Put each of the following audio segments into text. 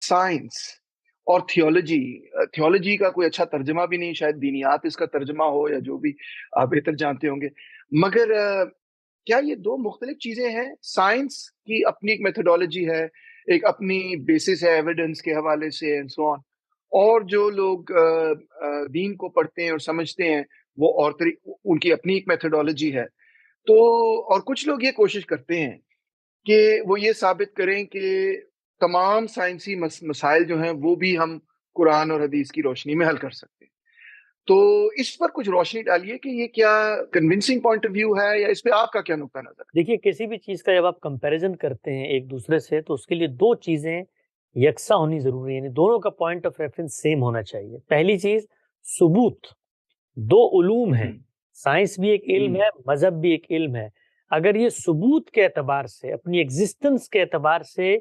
Science اور theology کا کوئی اچھا ترجمہ بھی نہیں، شاید دینیات اس کا ترجمہ ہو یا جو بھی آپ بہتر جانتے ہوں گے، مگر کیا یہ دو مختلف چیزیں ہیں؟ سائنس کی اپنی ایک میتھڈولوجی ہے، ایک اپنی بیسس ہے ایویڈنس کے حوالے سے اینڈ سو آن، اور جو لوگ دین کو پڑھتے ہیں اور سمجھتے ہیں وہ اور ان کی اپنی ایک میتھڈولوجی ہے. تو اور کچھ لوگ یہ کوشش کرتے ہیں کہ وہ یہ ثابت کریں کہ تمام سائنسی مسائل جو ہیں وہ بھی ہم قرآن اور حدیث کی روشنی میں حل کر سکتے ہیں. تو اس پر کچھ روشنی ڈالیے کہ یہ کیا کنونسنگ پوائنٹ آف ویو ہے، یا اس پہ آپ کا کیا نقطہ نظر ہے؟ دیکھیے، کسی بھی چیز کا جب آپ کمپیریزن کرتے ہیں ایک دوسرے سے تو اس کے لیے دو چیزیں یکساں ہونی ضروری ہے، یعنی دونوں کا پوائنٹ آف ریفرنس سیم ہونا چاہیے. پہلی چیز ثبوت. دو علوم ہیں، سائنس بھی ایک علم ہے، مذہب بھی ایک علم ہے. اگر یہ ثبوت کے اعتبار سے، اپنی ایگزسٹنس کے اعتبار سے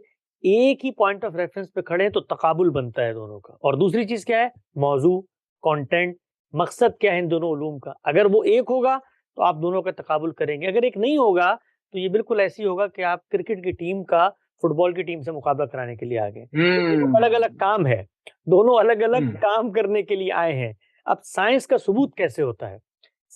ایک ہی پوائنٹ آف ریفرنس پہ کھڑے ہیں تو تقابل بنتا ہے دونوں کا. اور دوسری چیز کیا ہے؟ موضوع، کانٹینٹ، مقصد کیا ہے ان دونوں علوم کا. اگر وہ ایک ہوگا تو آپ دونوں کا تقابل کریں گے. اگر ایک نہیں ہوگا تو یہ بالکل ایسی ہوگا کہ آپ کرکٹ کی ٹیم کا فٹ بال کی ٹیم سے مقابلہ کرانے کے لیے آ گئے. دونوں الگ الگ کام ہے، دونوں الگ الگ کام کرنے کے لیے آئے ہیں. اب سائنس کا ثبوت کیسے ہوتا ہے؟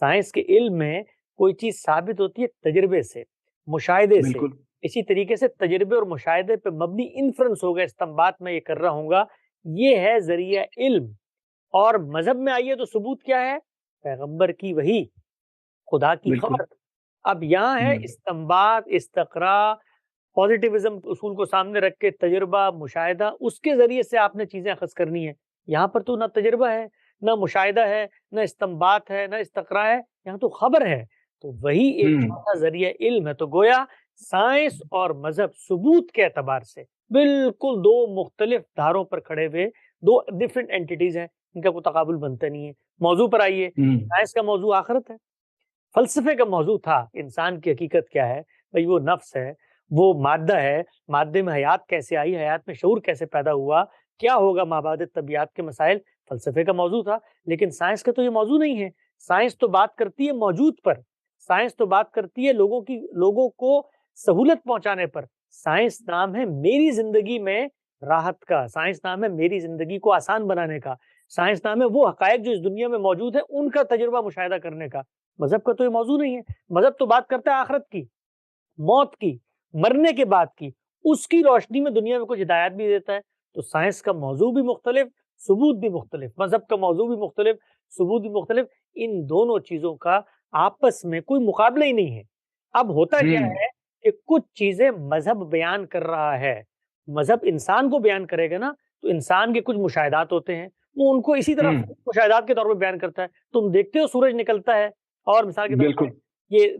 سائنس کے علم میں کوئی چیز ثابت ہوتی ہے تجربے سے، مشاہدے سے. بالکل. اسی طریقے سے تجربے اور مشاہدے پہ مبنی انفرنس ہوگا، استنباط میں یہ کر رہا ہوں گا، یہ ہے ذریعہ علم. اور مذہب میں آئیے تو ثبوت کیا ہے؟ پیغمبر کی وحی، خدا کی خبر. اب یہاں ہے استنباط، استقراء، پازیٹیوزم اصول کو سامنے رکھ کے تجربہ، مشاہدہ، اس کے ذریعے سے آپ نے چیزیں اخذ کرنی ہیں. یہاں پر تو نہ تجربہ ہے، نہ مشاہدہ ہے، نہ استنباط ہے، نہ استقراء ہے، یہاں تو خبر ہے. تو وہی ایک چھوٹا ذریعہ علم ہے. تو گویا سائنس اور مذہب ثبوت کے اعتبار سے بالکل دو مختلف دھاروں پر کھڑے ہوئے دو ڈفرینٹ اینٹیز ہیں، ان کا کوئی تقابل بنتا نہیں ہے. موضوع پر آئیے، سائنس کا موضوع آخرت ہے، فلسفے کا موضوع تھا انسان کی حقیقت کیا ہے. بھئی وہ نفس ہے، وہ مادہ ہے، مادے میں حیات کیسے آئی، حیات میں شعور کیسے پیدا ہوا، کیا ہوگا مابعد طبیعت کے مسائل، فلسفے کا موضوع تھا. لیکن سائنس کا تو یہ موضوع نہیں ہے. سائنس تو بات کرتی ہے موجود پر، سائنس تو بات کرتی ہے لوگوں کو سہولت پہنچانے پر. سائنس نام ہے میری زندگی میں راحت کا، سائنس نام ہے میری زندگی کو آسان بنانے کا، سائنس نام ہے وہ حقائق جو اس دنیا میں موجود ہیں ان کا تجربہ مشاہدہ کرنے کا. مذہب کا تو یہ موضوع نہیں ہے. مذہب تو بات کرتا ہے آخرت کی، موت کی، مرنے کے بعد کی، اس کی روشنی میں دنیا میں کچھ ہدایات بھی دیتا ہے. تو سائنس کا موضوع بھی مختلف، ثبوت بھی مختلف، مذہب کا موضوع بھی مختلف، ثبوت بھی مختلف. ان دونوں چیزوں کا آپس میں کوئی مقابلہ ہی نہیں ہے. اب ہوتا کیا ہے کہ کچھ چیزیں مذہب بیان کر رہا ہے، مذہب انسان کو بیان کرے گا نا، تو انسان کے کچھ مشاہدات ہوتے ہیں، وہ ان کو اسی طرح مشاہدات کے طور پہ بیان کرتا ہے. تم دیکھتے ہو سورج نکلتا ہے اور مثال کے طور پر یہ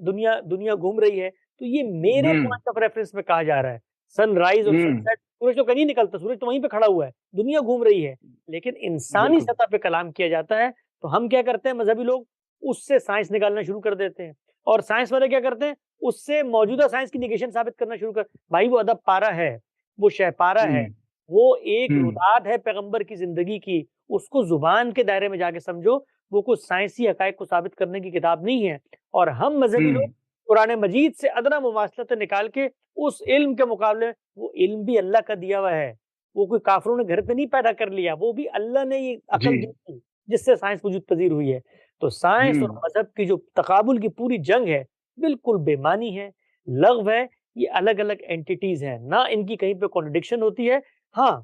دنیا گھوم رہی ہے، تو یہ میرے پوائنٹ آف ریفرنس میں کہا جا رہا ہے. سن رائز اور سن سیٹ، سورج تو کہیں نکلتا، سورج تو وہیں پہ کھڑا ہوا ہے، دنیا گھوم رہی ہے. لیکن انسانی سطح پہ کلام کیا جاتا ہے تو ہم کیا کرتے ہیں مذہبی لوگ؟ اس سے سائنس نکالنا شروع کر دیتے ہیں. اور سائنس والے کیا کرتے ہیں؟ اس سے موجودہ سائنس کی نیگیشن ثابت کرنا شروع کر. بھائی وہ ادب پارا ہے، وہ شہ پارا ہے، وہ ایک روداد ہے پیغمبر کی زندگی کی، اس کو زبان کے دائرے میں جا کے سمجھو. وہ کچھ سائنسی حقائق کو ثابت کرنے کی کتاب نہیں ہے. اور ہم مذہبی لوگ قرآن مجید سے ادنا مماثلت نکال کے اس علم کے مقابلے، وہ علم بھی اللہ کا دیا ہوا ہے، وہ کوئی کافروں نے گھر پہ نہیں پیدا کر لیا، وہ بھی اللہ نے یہ عقل دی تھی جس سے سائنس وجود پذیر ہوئی ہے. تو سائنس اور مذہب کی جو تقابل کی پوری جنگ ہے بالکل بے معنی ہے، لغو ہے. یہ الگ الگ اینٹیز ہیں، نہ ان کی کہیں پہ کانٹرڈکشن ہوتی ہے. ہاں،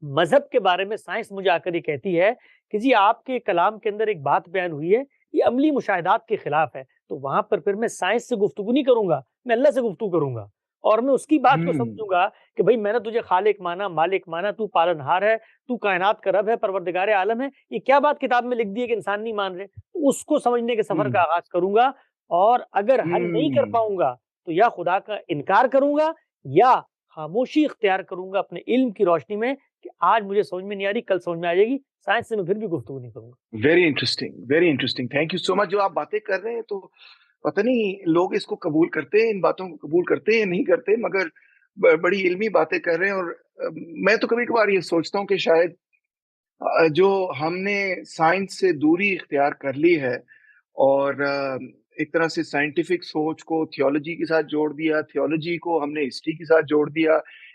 مذہب کے بارے میں سائنس مجھے آ کر یہ کہتی ہے کہ جی آپ کے کلام کے اندر ایک بات بیان ہوئی ہے، یہ عملی مشاہدات کے خلاف ہے. تو وہاں پر پھر میں سائنس سے گفتگو نہیں کروں گا، میں اللہ سے گفتگو کروں گا، اور میں اس کی بات کو سمجھوں گا کہ بھئی میں نے تجھے خالق مانا، مالک مانا، تو پالنہار ہے، تو کائنات کا رب ہے، پروردگار عالم ہے. یہ کیا بات کتاب میں لکھ دی ہے کہ انسان نہیں مان رہے؟ اس کو سمجھنے کے سفر کا آغاز کروں گا. اور اگر حل نہیں کر پاؤں گا تو یا خدا کا انکار کروں گا یا خاموشی اختیار کروں گا اپنے علم کی روشنی میں کہ آج مجھے سمجھ میں نہیں آ رہی، کل سمجھ میں آ جائے گی. سائنس سے میں پھر بھی گفتگو نہیں کروں گا. Very interesting, very interesting. Thank you so much. جو آپ باتیں کر رہے ہیں تو پتہ نہیں لوگ اس کو قبول کرتے ہیں، ان باتوں کو قبول کرتے ہیں یا نہیں کرتے، مگر بڑی علمی باتیں کر رہے ہیں. اور میں تو کبھی کبھار یہ سوچتا ہوں کہ شاید جو ہم نے سائنس سے دوری اختیار کر لی ہے اور ایک طرح سے سائنٹیفک سوچ کو تھیولوجی کے ساتھ جوڑ دیا، تھیولوجی کو ہم نے ہسٹری کے ساتھ جوڑ دیا،